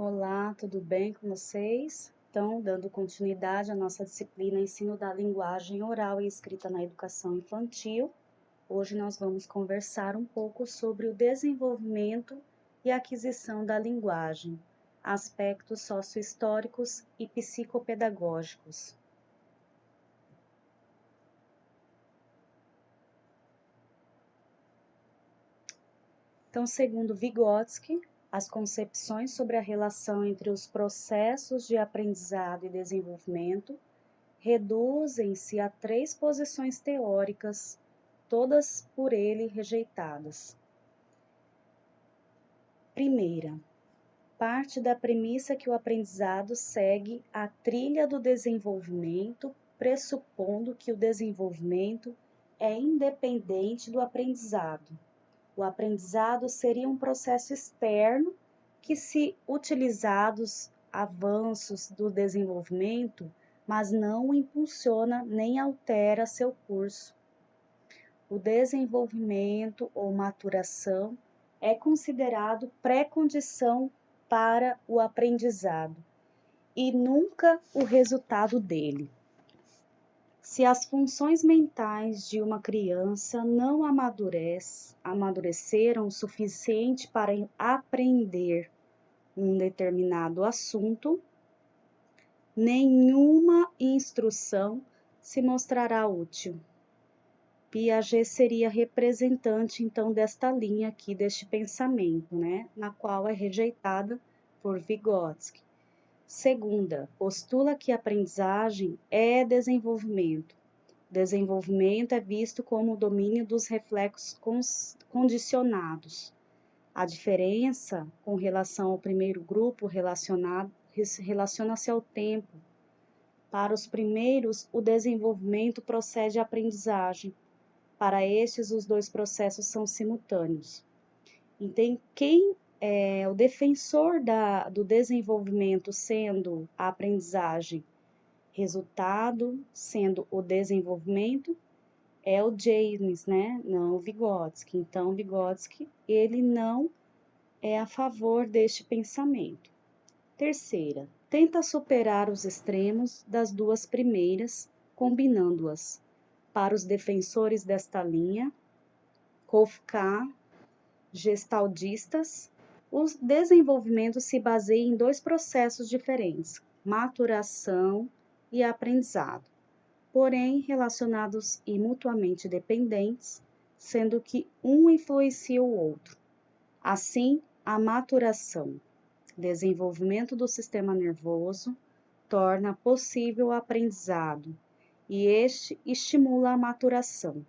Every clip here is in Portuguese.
Olá, tudo bem com vocês? Então, dando continuidade à nossa disciplina Ensino da Linguagem Oral e Escrita na Educação Infantil, hoje nós vamos conversar um pouco sobre o desenvolvimento e aquisição da linguagem, aspectos sociohistóricos e psicopedagógicos. Então, segundo Vygotsky, as concepções sobre a relação entre os processos de aprendizado e desenvolvimento reduzem-se a 3 posições teóricas, todas por ele rejeitadas. Primeira, parte da premissa que o aprendizado segue a trilha do desenvolvimento, pressupondo que o desenvolvimento é independente do aprendizado. O aprendizado seria um processo externo que, se utilizados avanços do desenvolvimento, mas não o impulsiona nem altera seu curso. O desenvolvimento ou maturação é considerado pré-condição para o aprendizado e nunca o resultado dele. Se as funções mentais de uma criança não amadureceram o suficiente para aprender um determinado assunto, nenhuma instrução se mostrará útil. Piaget seria representante, então, desta linha aqui, deste pensamento, né, na qual é rejeitada por Vygotsky. Segunda, postula que a aprendizagem é desenvolvimento. Desenvolvimento é visto como o domínio dos reflexos condicionados. A diferença com relação ao primeiro grupo relaciona-se ao tempo. Para os primeiros, o desenvolvimento procede à aprendizagem. Para estes, os dois processos são simultâneos. Então, quem é o defensor do desenvolvimento sendo a aprendizagem, resultado sendo o desenvolvimento, é o James, né? Não o Vygotsky. Então, Vygotsky, ele não é a favor deste pensamento. Terceira, tenta superar os extremos das duas primeiras, combinando-as. Para os defensores desta linha, Kafka, gestaldistas, o desenvolvimento se baseia em 2 processos diferentes, maturação e aprendizado, porém relacionados e mutuamente dependentes, sendo que um influencia o outro. Assim, a maturação, desenvolvimento do sistema nervoso, torna possível o aprendizado, e este estimula a maturação.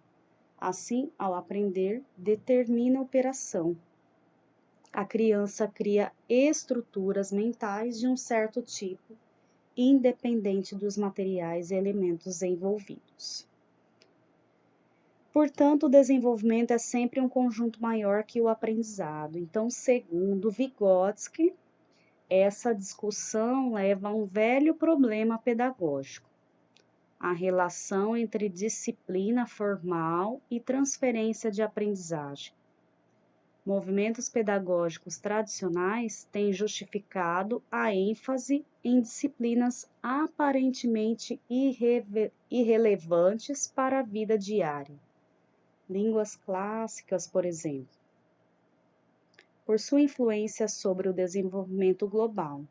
Assim, ao aprender, determina a operação. A criança cria estruturas mentais de um certo tipo, independente dos materiais e elementos envolvidos. Portanto, o desenvolvimento é sempre um conjunto maior que o aprendizado. Então, segundo Vygotsky, essa discussão leva a um velho problema pedagógico: a relação entre disciplina formal e transferência de aprendizagem. Movimentos pedagógicos tradicionais têm justificado a ênfase em disciplinas aparentemente irrelevantes para a vida diária. Línguas clássicas, por exemplo, por sua influência sobre o desenvolvimento global.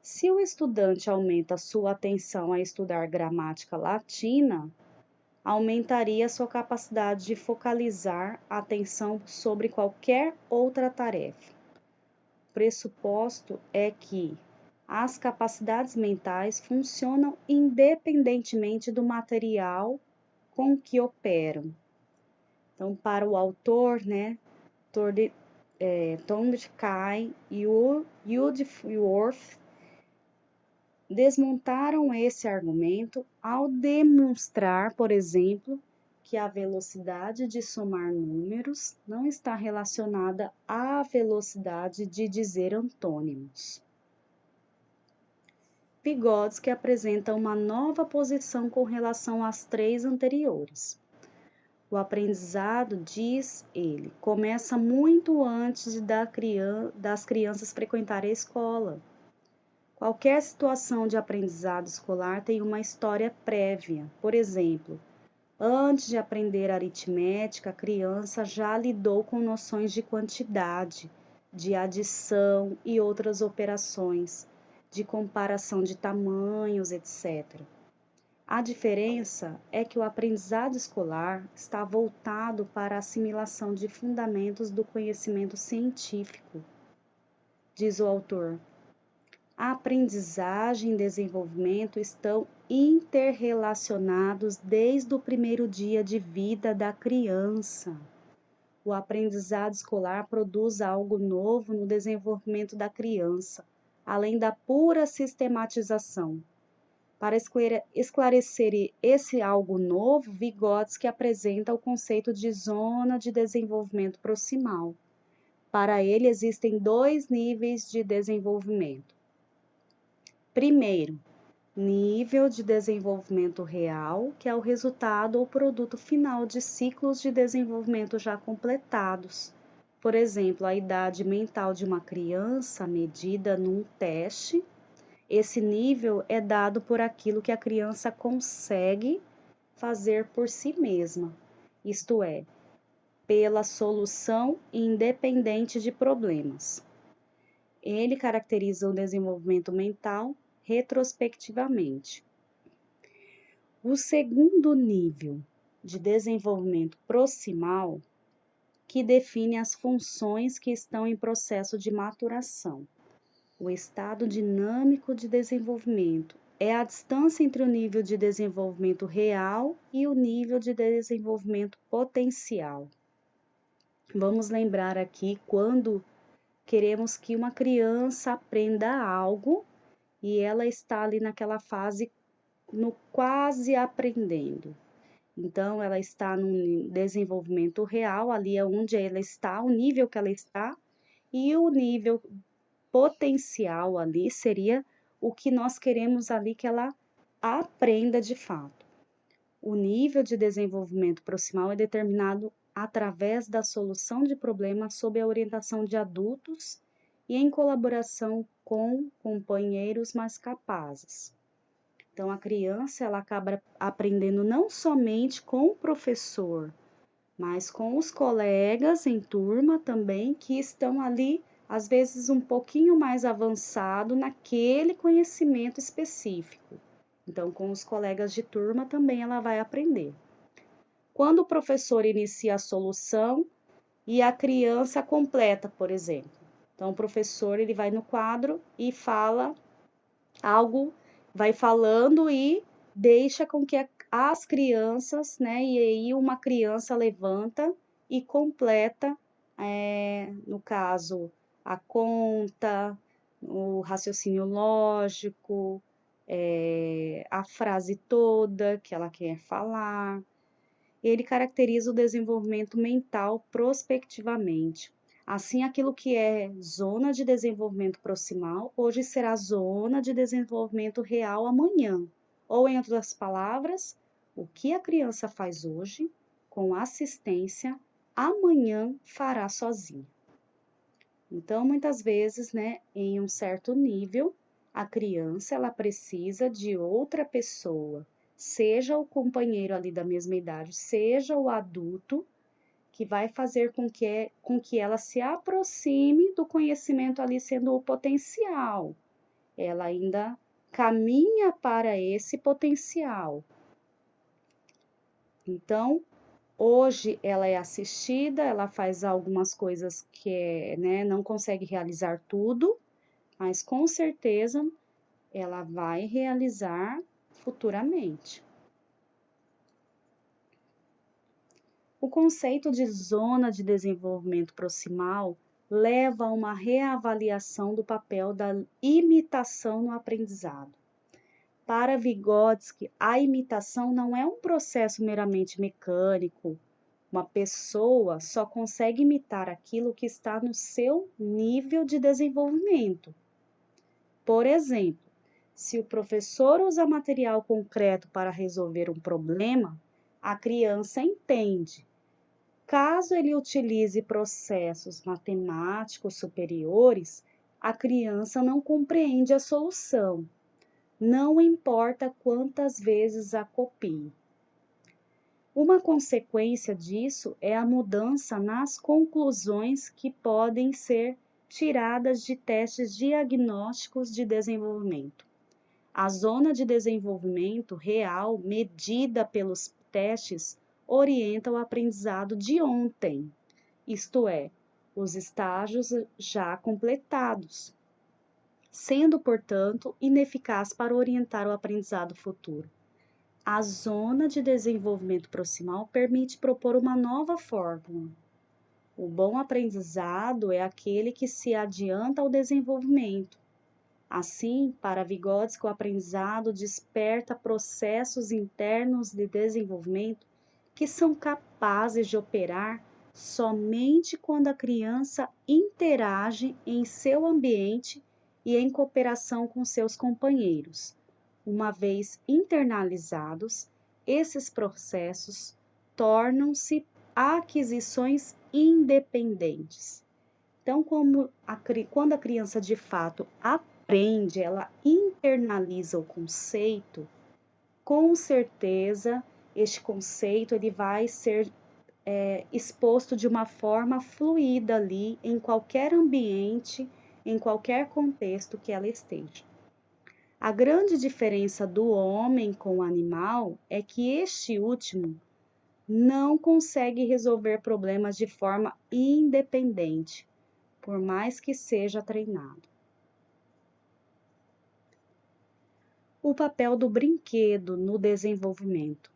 Se o estudante aumenta sua atenção a estudar gramática latina, aumentaria sua capacidade de focalizar a atenção sobre qualquer outra tarefa. O pressuposto é que as capacidades mentais funcionam independentemente do material com que operam. Então, para o autor, né, Thorndike e Woodworth, desmontaram esse argumento ao demonstrar, por exemplo, que a velocidade de somar números não está relacionada à velocidade de dizer antônimos. Vygotsky apresenta uma nova posição com relação às 3 anteriores. O aprendizado, diz ele, começa muito antes das crianças frequentarem a escola. Qualquer situação de aprendizado escolar tem uma história prévia. Por exemplo, antes de aprender aritmética, a criança já lidou com noções de quantidade, de adição e outras operações, de comparação de tamanhos, etc. A diferença é que o aprendizado escolar está voltado para a assimilação de fundamentos do conhecimento científico, diz o autor. A aprendizagem e desenvolvimento estão interrelacionados desde o primeiro dia de vida da criança. O aprendizado escolar produz algo novo no desenvolvimento da criança, além da pura sistematização. Para esclarecer esse algo novo, Vygotsky apresenta o conceito de zona de desenvolvimento proximal. Para ele, existem 2 níveis de desenvolvimento. Primeiro, nível de desenvolvimento real, que é o resultado ou produto final de ciclos de desenvolvimento já completados. Por exemplo, a idade mental de uma criança medida num teste. Esse nível é dado por aquilo que a criança consegue fazer por si mesma, isto é, pela solução independente de problemas. Ele caracteriza o desenvolvimento mental retrospectivamente. O segundo nível de desenvolvimento proximal, que define as funções que estão em processo de maturação. O estado dinâmico de desenvolvimento é a distância entre o nível de desenvolvimento real e o nível de desenvolvimento potencial. Vamos lembrar aqui quando queremos que uma criança aprenda algo e ela está ali naquela fase no quase aprendendo. Então, ela está no desenvolvimento real, ali é onde ela está, o nível que ela está, e o nível potencial ali seria o que nós queremos ali que ela aprenda de fato. O nível de desenvolvimento proximal é determinado através da solução de problemas sob a orientação de adultos e em colaboração com companheiros mais capazes. Então, a criança ela acaba aprendendo não somente com o professor, mas com os colegas em turma também que estão ali, às vezes, um pouquinho mais avançado naquele conhecimento específico. Então, com os colegas de turma também ela vai aprender. Quando o professor inicia a solução e a criança completa, por exemplo. Então, o professor ele vai no quadro e fala algo, vai falando e deixa com que as crianças, né? E aí uma criança levanta e completa, no caso, a conta, o raciocínio lógico, a frase toda que ela quer falar. Ele caracteriza o desenvolvimento mental prospectivamente. Assim, aquilo que é zona de desenvolvimento proximal, hoje será zona de desenvolvimento real amanhã. Ou, em outras palavras, o que a criança faz hoje, com assistência, amanhã fará sozinha. Então, muitas vezes, né, em um certo nível, a criança ela precisa de outra pessoa, seja o companheiro ali da mesma idade, seja o adulto, que vai fazer com que ela se aproxime do conhecimento ali sendo o potencial. Ela ainda caminha para esse potencial. Então, hoje ela é assistida, ela faz algumas coisas que né, não consegue realizar tudo, mas com certeza ela vai realizar futuramente. O conceito de zona de desenvolvimento proximal leva a uma reavaliação do papel da imitação no aprendizado. Para Vygotsky, a imitação não é um processo meramente mecânico. Uma pessoa só consegue imitar aquilo que está no seu nível de desenvolvimento. Por exemplo, se o professor usa material concreto para resolver um problema, a criança entende. Caso ele utilize processos matemáticos superiores, a criança não compreende a solução, não importa quantas vezes a copie. Uma consequência disso é a mudança nas conclusões que podem ser tiradas de testes diagnósticos de desenvolvimento. A zona de desenvolvimento real, medida pelos testes, orienta o aprendizado de ontem, isto é, os estágios já completados, sendo, portanto, ineficaz para orientar o aprendizado futuro. A zona de desenvolvimento proximal permite propor uma nova fórmula. O bom aprendizado é aquele que se adianta ao desenvolvimento. Assim, para Vygotsky, o aprendizado desperta processos internos de desenvolvimento que são capazes de operar somente quando a criança interage em seu ambiente e em cooperação com seus companheiros. Uma vez internalizados, esses processos tornam-se aquisições independentes. Então, quando a criança de fato aprende, ela internaliza o conceito, com certeza este conceito ele vai ser exposto de uma forma fluida ali em qualquer ambiente, em qualquer contexto que ela esteja. A grande diferença do homem com o animal é que este último não consegue resolver problemas de forma independente, por mais que seja treinado. O papel do brinquedo no desenvolvimento.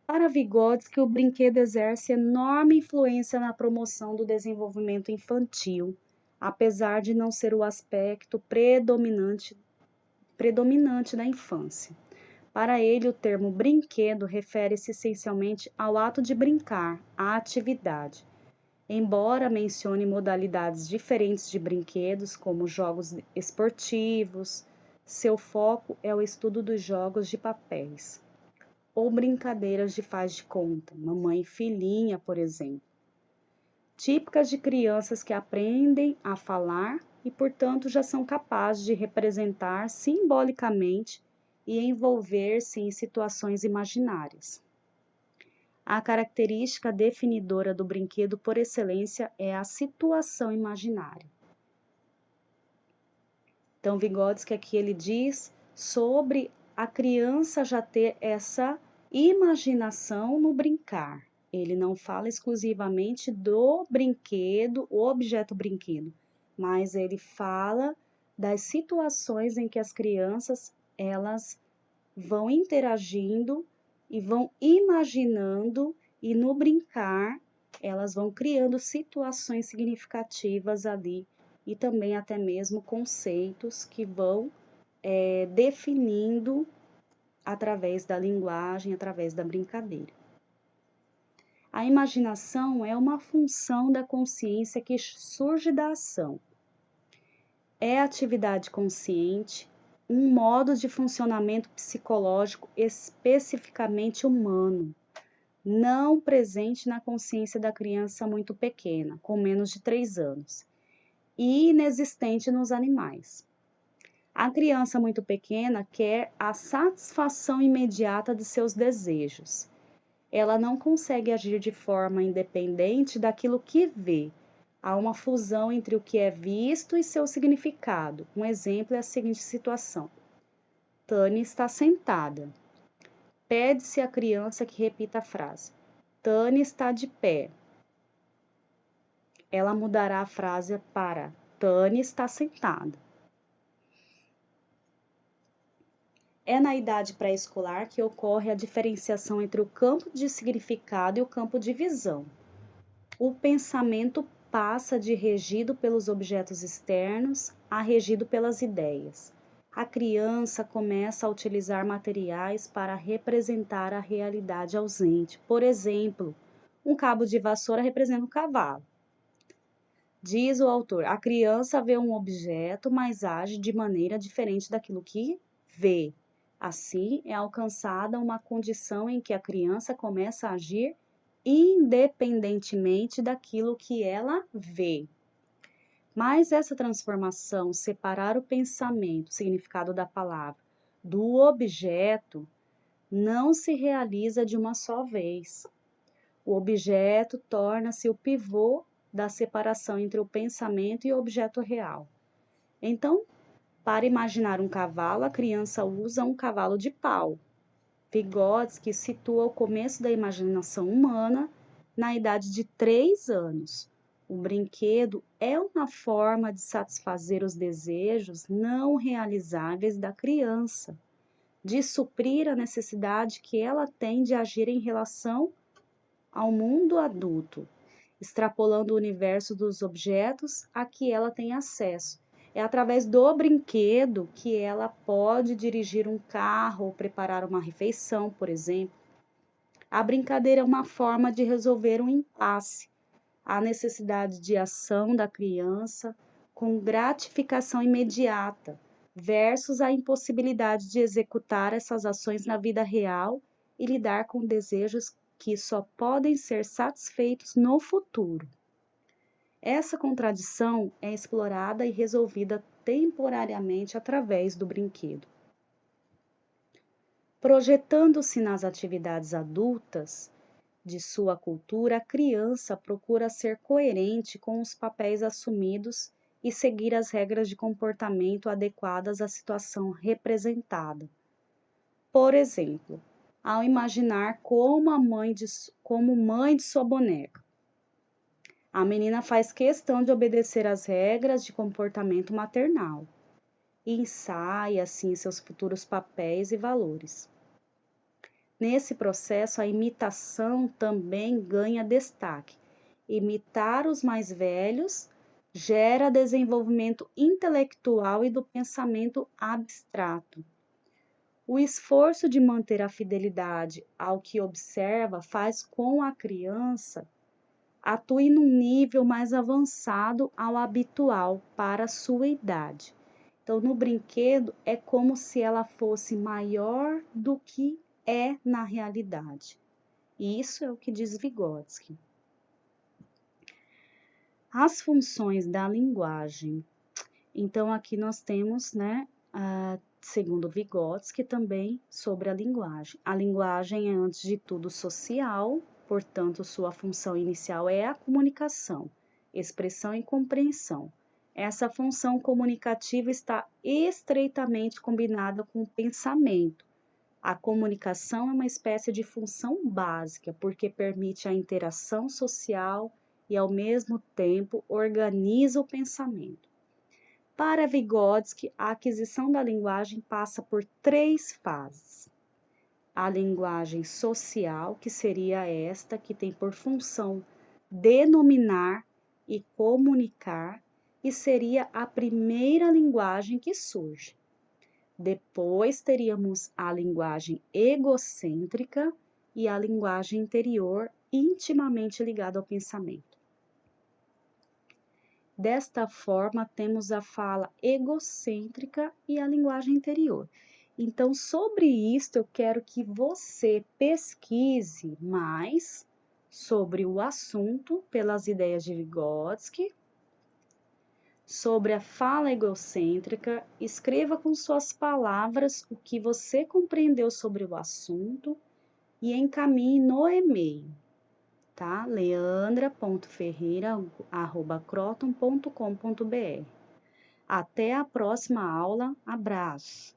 Para Vygotsky, o brinquedo exerce enorme influência na promoção do desenvolvimento infantil, apesar de não ser o aspecto predominante da infância. Para ele, o termo brinquedo refere-se essencialmente ao ato de brincar, à atividade. Embora mencione modalidades diferentes de brinquedos, como jogos esportivos, seu foco é o estudo dos jogos de papéis, ou brincadeiras de faz de conta, mamãe e filhinha, por exemplo, típicas de crianças que aprendem a falar e, portanto, já são capazes de representar simbolicamente e envolver-se em situações imaginárias. A característica definidora do brinquedo por excelência é a situação imaginária. Então, Vygotsky aqui ele diz sobre a criança já ter essa imaginação no brincar. Ele não fala exclusivamente do brinquedo, o objeto brinquedo, mas ele fala das situações em que as crianças elas vão interagindo e vão imaginando, e no brincar elas vão criando situações significativas ali e também até mesmo conceitos que vão definindo através da linguagem, através da brincadeira. A imaginação é uma função da consciência que surge da ação. É atividade consciente, um modo de funcionamento psicológico especificamente humano, não presente na consciência da criança muito pequena, com menos de 3 anos, e inexistente nos animais. A criança muito pequena quer a satisfação imediata de seus desejos. Ela não consegue agir de forma independente daquilo que vê. Há uma fusão entre o que é visto e seu significado. Um exemplo é a seguinte situação. Tânia está sentada. Pede-se à criança que repita a frase. Tânia está de pé. Ela mudará a frase para Tânia está sentada. É na idade pré-escolar que ocorre a diferenciação entre o campo de significado e o campo de visão. O pensamento passa de regido pelos objetos externos a regido pelas ideias. A criança começa a utilizar materiais para representar a realidade ausente. Por exemplo, um cabo de vassoura representa um cavalo. Diz o autor, a criança vê um objeto, mas age de maneira diferente daquilo que vê. Assim, é alcançada uma condição em que a criança começa a agir independentemente daquilo que ela vê. Mas essa transformação, separar o pensamento, o significado da palavra, do objeto, não se realiza de uma só vez. O objeto torna-se o pivô da separação entre o pensamento e o objeto real. Então, para imaginar um cavalo, a criança usa um cavalo de pau. Vygotsky situa o começo da imaginação humana na idade de 3 anos. O brinquedo é uma forma de satisfazer os desejos não realizáveis da criança, de suprir a necessidade que ela tem de agir em relação ao mundo adulto, extrapolando o universo dos objetos a que ela tem acesso. É através do brinquedo que ela pode dirigir um carro ou preparar uma refeição, por exemplo. A brincadeira é uma forma de resolver um impasse, a necessidade de ação da criança com gratificação imediata, versus a impossibilidade de executar essas ações na vida real e lidar com desejos que só podem ser satisfeitos no futuro. Essa contradição é explorada e resolvida temporariamente através do brinquedo. Projetando-se nas atividades adultas de sua cultura, a criança procura ser coerente com os papéis assumidos e seguir as regras de comportamento adequadas à situação representada. Por exemplo, ao imaginar como mãe de sua boneca, a menina faz questão de obedecer às regras de comportamento maternal e ensaia, assim, seus futuros papéis e valores. Nesse processo, a imitação também ganha destaque. Imitar os mais velhos gera desenvolvimento intelectual e do pensamento abstrato. O esforço de manter a fidelidade ao que observa faz com a criança atue num nível mais avançado ao habitual para a sua idade. Então, no brinquedo, é como se ela fosse maior do que é na realidade. Isso é o que diz Vygotsky. As funções da linguagem. Então, aqui nós temos, segundo Vygotsky, também sobre a linguagem. A linguagem é, antes de tudo, social, portanto, sua função inicial é a comunicação, expressão e compreensão. Essa função comunicativa está estreitamente combinada com o pensamento. A comunicação é uma espécie de função básica, porque permite a interação social e, ao mesmo tempo, organiza o pensamento. Para Vygotsky, a aquisição da linguagem passa por 3 fases. A linguagem social, que seria esta, que tem por função denominar e comunicar, e seria a primeira linguagem que surge. Depois teríamos a linguagem egocêntrica e a linguagem interior, intimamente ligada ao pensamento. Desta forma, temos a fala egocêntrica e a linguagem interior. Então, sobre isto, eu quero que você pesquise mais sobre o assunto pelas ideias de Vygotsky, sobre a fala egocêntrica, escreva com suas palavras o que você compreendeu sobre o assunto e encaminhe no e-mail, tá? leandra.ferreira@croton.com.br. Até a próxima aula. Abraço!